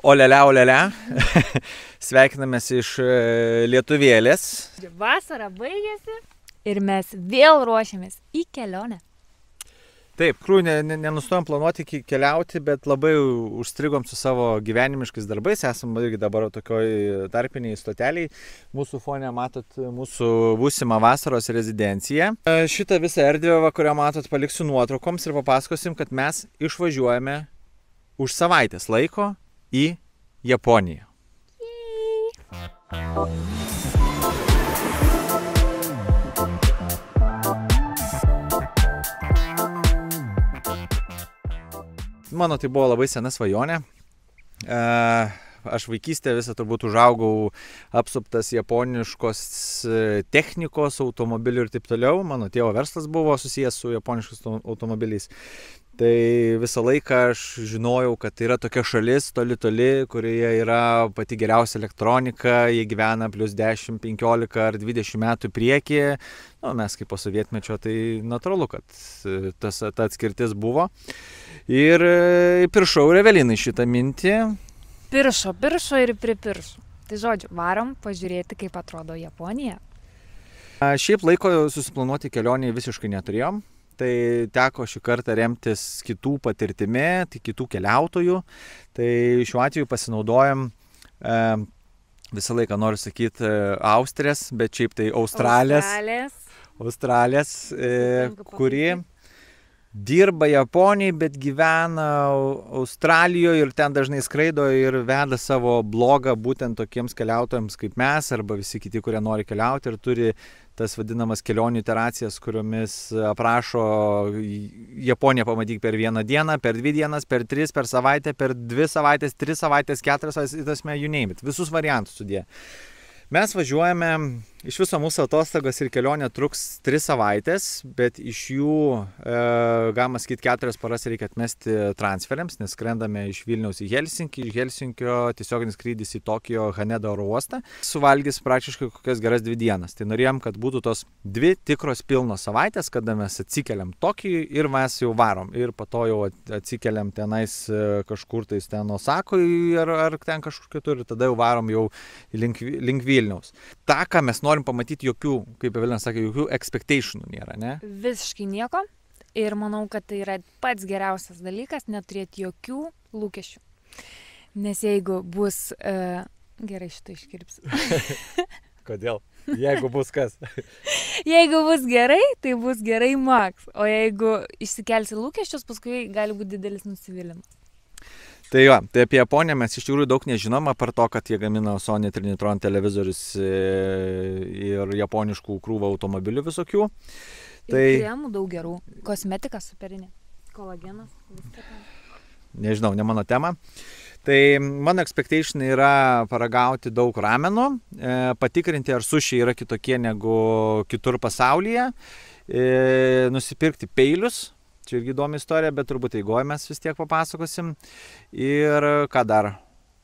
Olele. Sveikinamės iš Lietuvėlės. Vasara baigėsi ir mes vėl ruošiamės į kelionę. Taip, nenustojom planuoti keliauti, bet labai užstrigom su savo gyvenimiškais darbais. Esam irgi dabar tokioj tarpiniai stoteliai. Mūsų fone matot mūsų būsimą vasaros rezidenciją. Šitą visą erdvę, kurią matot, paliksiu nuotraukoms ir papasakosim, kad mes išvažiuojame už savaitės laiko į Japoniją. Mano tai buvo labai sena svajonė. Aš vaikystėje visą turbūt užaugau apsuptas japoniškos technikos, automobilių ir taip toliau. Mano tėvo verslas buvo susijęs su japoniškos automobiliais. Tai visą laiką aš žinojau, kad tai yra tokia šalis toli, kurioje yra pati geriausia elektronika, jie gyvena plus 10, 15 ar 20 metų priekį. Mes kaip po sovietmečio, tai natūralu, kad ta atskirtis buvo. Ir piršau ir Evelinai šitą mintį. Piršo ir pripiršo. Tai žodžiu, varom pažiūrėti, kaip atrodo Japonija. Šiaip laiko susiplanuoti kelionį visiškai neturėjom. Tai teko šį kartą remtis kitų patirtimi, tai kitų keliautojų. Tai šiuo atveju pasinaudojam, visą laiką noriu sakyti, Austrės, bet šiaip tai Australės, kuri dirba Japonijai, bet gyvena Australijoje ir ten dažnai skraido ir veda savo blogą būtent tokiems keliautojams kaip mes arba visi kiti, kurie nori keliauti ir turi tas vadinamas kelionių iteracijas, kuriomis aprašo Japoniją pamatyk per vieną dieną, per 2 dienas, per 3, per savaitę, per 2 savaitės, 3 savaitės, 4 savaitės, you name it, visus variantus sudėję. Mes važiuojame, iš viso mūsų atostogos ir kelionė truks 3 savaitės, bet iš jų, galima sakyti, 4 paras reikia atmesti transferiams, nes skrendame iš Vilniaus į Helsinkį, iš Helsinkio tiesioginis skrydis į Tokijo Hanedo oro uostą, suvalgys praktiškai kokias geras 2 dienas. Tai norėjom, kad būtų tos 2 tikros pilnos savaitės, kada mes atsikeliam Tokijui ir mes jau varom. Ir po to jau atsikeliam tenais kažkur tais ten Osakoj ar ten kažkur kitur ir tada jau varom jau link Vilniaus. Ta, ką mes norim pamatyti, jokių, kaip Evelina sakė, jokių expectationų nėra, ne? Visiškai nieko. Ir manau, kad tai yra pats geriausias dalykas, neturėti jokių lūkesčių. Nes jeigu bus... Gerai, šitą iškirpsiu. Kodėl? Jeigu bus kas? Jeigu bus gerai, tai bus gerai max. O jeigu išsikelsi lūkesčius, paskui gali būti didelis nusivylimas. Tai jo, tai apie Japoniją mes iš tikrųjų daug nežinom, apart to, kad jie gamina Sony Trinitron televizorius ir japoniškų krūvą automobilių visokių. Tai... Ir kremų daug gerų, kosmetika superinė, kolagenas, viską. Nežinau, ne mano tema. Tai mano expectation yra paragauti daug rameno, patikrinti, ar sušiai yra kitokie negu kitur pasaulyje, nusipirkti peilius. Čia irgi įdomi istorija, bet turbūt eigoje mes vis tiek papasakosim. Ir ką dar?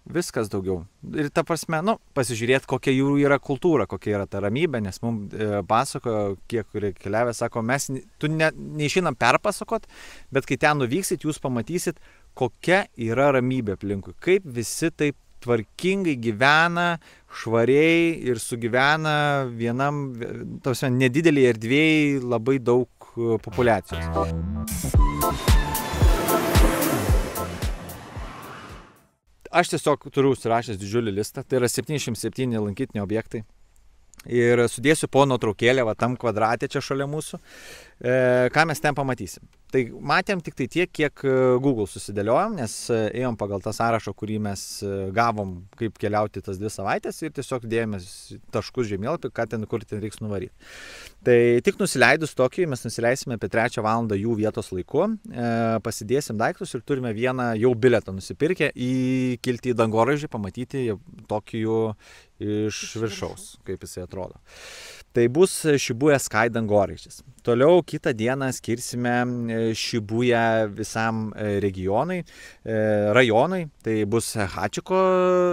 Viskas daugiau. Ir ta prasme, pasižiūrėti, kokia jų yra kultūra, kokia yra ta ramybė, nes mums pasakojo, kiek kurie keliavę, sako, tu neišinam perpasakot, bet kai ten nuvyksit, jūs pamatysit, kokia yra ramybė aplinkui, kaip visi taip tvarkingai gyvena, švariai ir sugyvena vienam, nedidelį erdvėjai labai daug populiacijos. Aš tiesiog turiu užsirašęs didžiulį listą, tai yra 77 lankytiniai objektai. Ir sudėsiu po nuotraukėlę, tam kvadrate čia šalia mūsų, ką mes ten pamatysim. Tai matėm tik tai tiek, kiek Google susidėliojom, nes ėjom pagal tą sąrašą, kurį mes gavom, kaip keliauti tas 2 savaitės ir tiesiog dėjomės taškus žemėlapį, kur ten reiks nuvaryti. Tai tik nusileidus Tokijui, mes nusileisime apie 3 valandą jų vietos laiku, pasidėsim daiktus ir turime vieną jau bilietą nusipirkę įkilti į dangoraižį, pamatyti Tokijų iš viršaus, kaip jisai atrodo. Tai bus Shibuya Sky dangoraižis. Toliau kitą dieną skirsime Shibuya visam rajonui. Tai bus Hachiko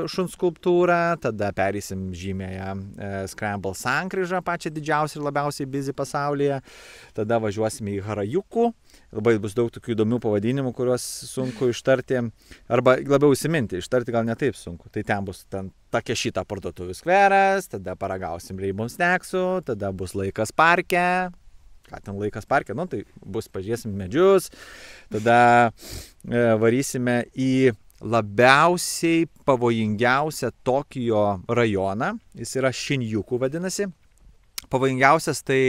šuns skulptūra, tada pereisim žymėją Scramble sankryžą, pačią didžiausią ir labiausiai busy pasaulyje. Tada važiuosime į Harajuku labai bus daug tokių įdomių pavadinimų, kuriuos sunku ištarti, arba labiau įsiminti, ištarti gal ne taip sunku. Tai ten bus Takešita parduotuvių skveras, tada paragausim Rainbow Snacksų, tada bus laikas parke. Ką ten laikas parke? Nu, tai bus pažiūrėsim medžius, tada varysime į labiausiai pavojingiausią Tokijo rajoną. Jis yra Shinjuku vadinasi. Pavojingiausias tai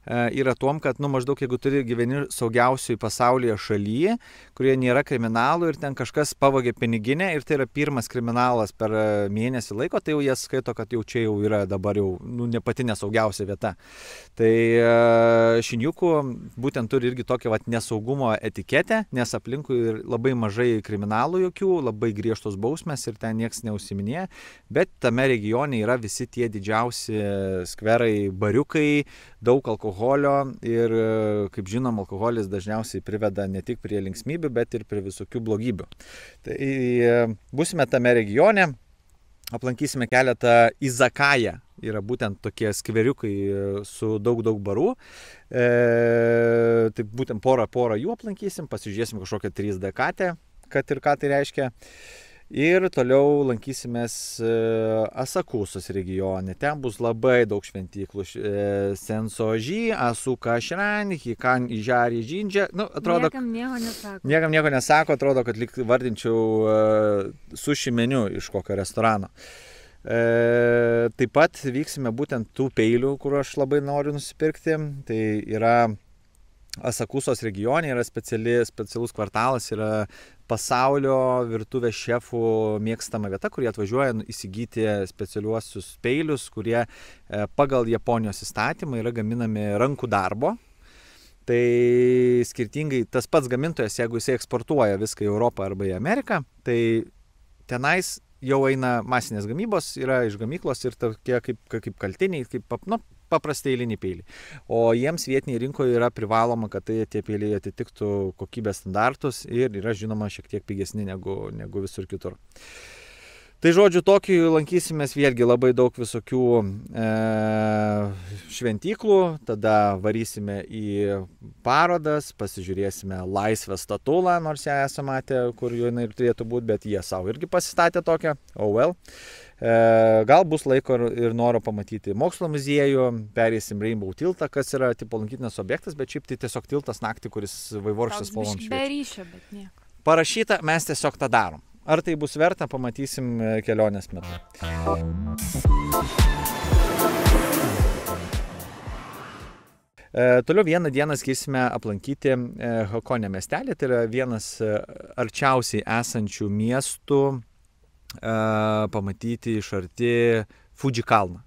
yra tuom, kad maždaug jeigu gyveni saugiausiai pasaulyje šalyje, kurie nėra kriminalų ir ten kažkas pavogė piniginę ir tai yra pirmas kriminalas per mėnesį laiko, tai jau jie skaito, kad jau čia jau yra dabar jau ne pati nesaugiausia vieta. Tai Shinjuku būtent turi irgi tokią nesaugumo etiketę, nes aplinkui labai mažai kriminalų jokių, labai griežtos bausmės ir ten nieks neužsiminėja, bet tame regione yra visi tie didžiausi skverai, bariukai, daug alkoholio ir, kaip žinom, alkoholis dažniausiai priveda ne tik prie linksmybių, bet ir prie visokių blogybių. Tai būsime tame regione, aplankysime keletą izakają, yra būtent tokie skveriukai su daug barų. Tai būtent porą jų aplankysim, pasižiūrėsim kažkokią 3D katę, kad ir ką tai reiškia. Ir toliau lankysimės Asakusos regione. Ten bus labai daug šventyklų. Sensoji, Asuka Shrine, Hikan Ijari Jinja. Atrodo, niekam nieko nesako, atrodo, kad lyg vardinčiau sushi meniu iš kokio restorano. Taip pat vyksime būtent tų peilių, kur aš labai noriu nusipirkti. Tai yra Asakusos regione, yra specialus kvartalas, yra pasaulio virtuvės šefų mėgstama vieta, kurie atvažiuoja įsigyti specialiuosius peilius, kurie pagal Japonijos įstatymą yra gaminami rankų darbo. Tai skirtingai tas pats gamintojas, jeigu jisai eksportuoja viską į Europą arba į Ameriką, tai tenais jau eina masinės gamybos, yra iš gamyklos ir tokie kaip kaltiniai, kaip paprastai eiliniai peiliai. O jiems vietiniai rinkoje yra privaloma, kad tie peiliai atitiktų kokybės standartus ir yra žinoma šiek tiek pigesni negu visur kitur. Tai žodžiu, Tokijuje lankysimės vėlgi labai daug visokių šventyklų, tada varysime į parodas, pasižiūrėsime Laisvės statulą, nors ją esame matę, kur jinai ir turėtų būti, bet jie savo irgi pasistatė tokią, Gal bus laiko ir noro pamatyti mokslo muziejų, perėsim Rainbow tiltą, kas yra tipo lankytinas objektas, bet šiaip tai tiesiog tiltas naktį, kuris vaivorykštės spalvom šviečia. Be ryšio, bet nieko. Parašyta, mes tiesiog tą darom. Ar tai bus verta, pamatysim kelionės metu. Toliau vieną dieną skirsime aplankyti Hakone miestelį, tai yra vienas arčiausiai esančių miestų, pamatyti iš arti Fuji kalną.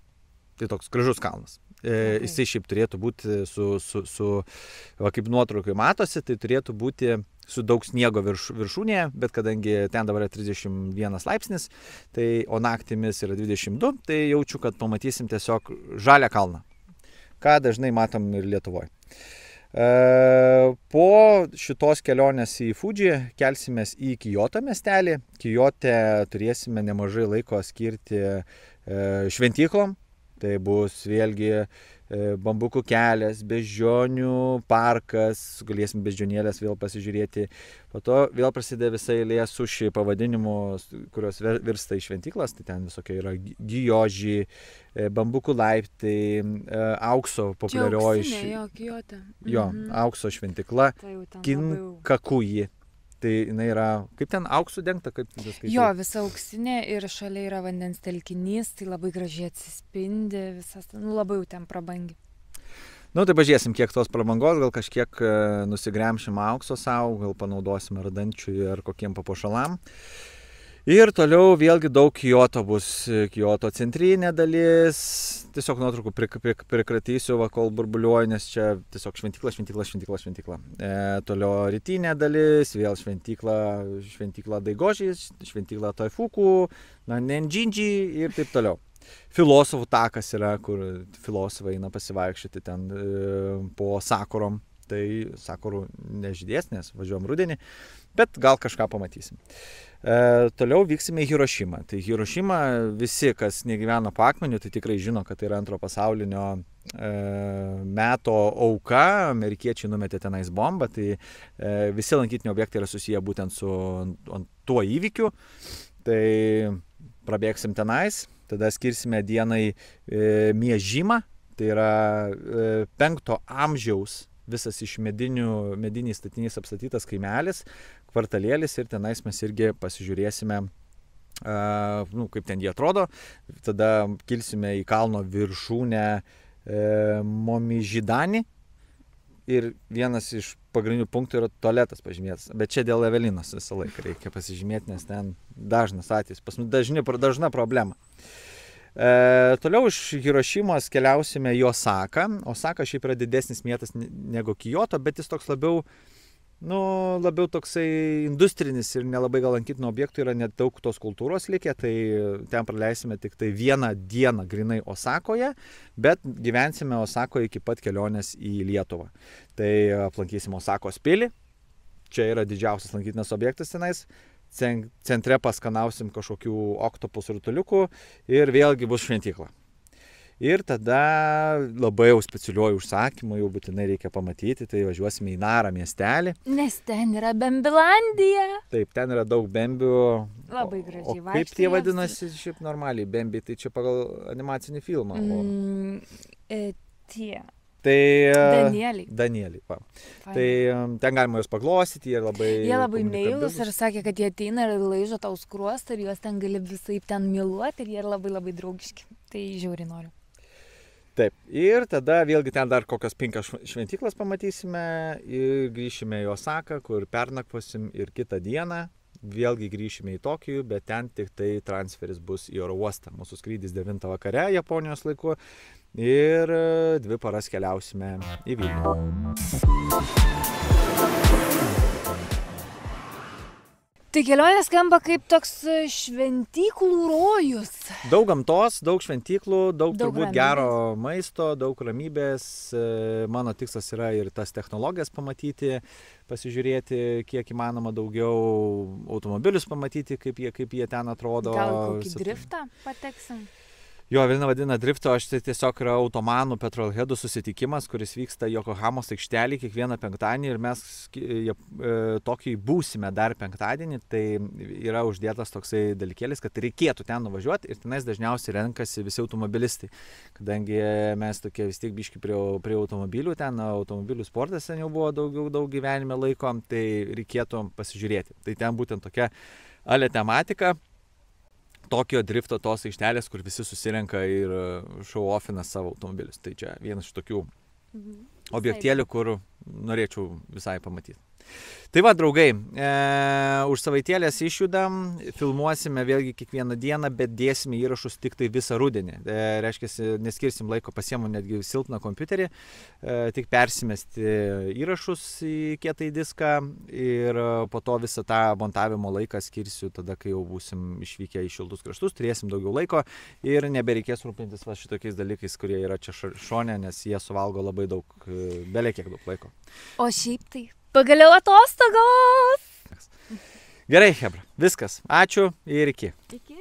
Tai toks gražus kalnas. Jisai šiaip turėtų būti kaip nuotraukai matosi, tai turėtų būti su daug sniego viršūnėje, bet kadangi ten dabar yra 31 laipsnis, o naktimis yra 22, tai jaučiu, kad pamatysim tiesiog žalią kalną, ką dažnai matom ir Lietuvoje. Po šitos kelionės į Fuji kelsimės į Kyoto miestelį. Kyote turėsime nemažai laiko skirti šventyklom. Tai bus vėlgi bambukų kelias, beždžionių parkas, galėsim beždžionėlės vėl pasižiūrėti. Po to vėl prasideda visa eilė sushi pavadinimų, kurios virsta į šventyklas. Tai ten visokie yra gyoji, bambukų laiptai, aukso populiarioji. Jo, aukso šventykla, Kinkakuji. Tai jinai yra, kaip ten auksų dengta, kaip tai skaičiuoja? Jo, visa auksinė ir šalia yra vandens telkinys, tai labai gražiai atsispindi, visas, labai jau ten prabangi. Tai pažiūrėsim, kiek tos prabangos, gal kažkiek nusigremšim aukso savo, gal panaudosim ar dančiui, ar kokiem papuošalam. Ir toliau vėlgi daug Kyoto bus, Kyoto centrinė dalis, tiesiog nuotraukų prikratysiu, kol burbuliuoju, nes čia tiesiog šventykla. Toliau rytinė dalis, vėl šventykla Daigoji, šventykla Taifuku, Nenjinji ir taip toliau. Filosofų takas yra, kur filosofai eina pasivaikščioti ten po sakurom. Tai sakurų nežydės, nes važiuojam rudenį, bet gal kažką pamatysim. Toliau vyksime į Hirošimą. Tai Hirošima, visi, kas negyveno po akmeniu, tai tikrai žino, kad tai yra antro pasaulinio meto auka, amerikiečiai numetė tenais bombą, tai visi lankytiniai objektai yra susiję būtent su tuo įvykiu. Tai prabėgsim tenais, tada skirsime dienai Miežimą, tai yra 5 amžiaus visas iš mediniais statiniais apstatytas kaimelis, kvartalėlis ir tenais mes irgi pasižiūrėsime, kaip ten jie atrodo. Tada kilsime į kalno viršūnę Momižidani ir vienas iš pagrindinių punktų yra tualetas pažymėtas. Bet čia dėl Evelinos visą laiką reikia pasižymėti, nes ten dažnas atvejis, pas mus dažna problema. Toliau iš Hirošimos keliausime į Osaką. Osaka šiaip yra didesnis miestas negu Kyoto, bet jis toks labiau toksai industrinis ir nelabai gal lankytinų objektų, yra net daug tos kultūros likę, tai ten praleisime tik tai 1 dieną grinai Osakoje, bet gyvensime Osakoje iki pat kelionės į Lietuvą. Tai aplankysime Osakos pilį, čia yra didžiausias lankytinas objektas tenais, centre paskanausim kažkokių oktopus rutuliukų ir vėlgi bus šventykla. Ir tada labai jau specialiuoju užsakymu, jau būtinai reikia pamatyti, tai važiuosime į Narą miestelį. Nes ten yra Bembilandija. Taip, ten yra daug bembių. Labai gražiai vaikštai. O kaip tie vadinasi šiaip normaliai bembiai, tai čia pagal animacinį filmą. Tie. Tai Danieliai. Va. Tai ten galima juos paglostyti, jie labai meilūs ir sakė, kad jie ateina ir laižo tau skruostą ir juos ten gali visaip ten myluoti ir jie labai draugiški. Tai žiauriai noriu. Taip, ir tada vėlgi ten dar kokios 5 šventyklas pamatysime ir grįšime į Osaką, kur pernakvosim ir kitą dieną vėlgi grįšime į Tokijų, bet ten tik tai transferis bus į oro uostą. Mūsų skrydis 9 vakare Japonijos laiku ir 2 paras keliausime į Vilnių. Tai kelionė skamba kaip toks šventyklų rojus. Daug gamtos, daug šventyklų, daug turbūt ramybės. Gero maisto, daug ramybės. Mano tikslas yra ir tas technologijas pamatyti, pasižiūrėti, kiek įmanoma daugiau automobilius pamatyti, kaip jie ten atrodo. Gal kokį driftą pateksim? Jo, Vilna vadina drifto, tai tiesiog yra automanų petrolheadų susitikimas, kuris vyksta Yokohamos aikštelį kiekvieną penktadienį ir mes tokį būsime dar penktadienį, tai yra uždėtas toksai dalykėlis, kad reikėtų ten nuvažiuoti ir tenais dažniausiai renkasi visi automobilistai, kadangi mes tokie vis tiek biški prie automobilių, ten automobilių sportas ten jau buvo daug gyvenime laiko, tai reikėtų pasižiūrėti. Tai ten būtent tokia tematika. Tokio drifto tos aikštelės, kur visi susirenka ir show-offina savo automobilius. Tai čia vienas iš tokių objektėlių, kur norėčiau visai pamatyti. Tai va, draugai, už savaitėlės išjudam, filmuosime vėlgi kiekvieną dieną, bet dėsime įrašus tik tai visą rudenį. Reiškia, neskirsim laiko, pasiemu netgi silpną kompiuterį, tik persimesti įrašus į kietąjį diską ir po to visą tą montavimo laiką skirsiu tada, kai jau būsim išvykę į šiltus kraštus, turėsim daugiau laiko ir nebereikės rūpintis va šitokiais dalykais, kurie yra čia šone, nes jie suvalgo labai daug, belekiek daug laiko. O šiaip tai pagaliau atostogos! Gerai, chebra, viskas. Ačiū ir iki. Iki.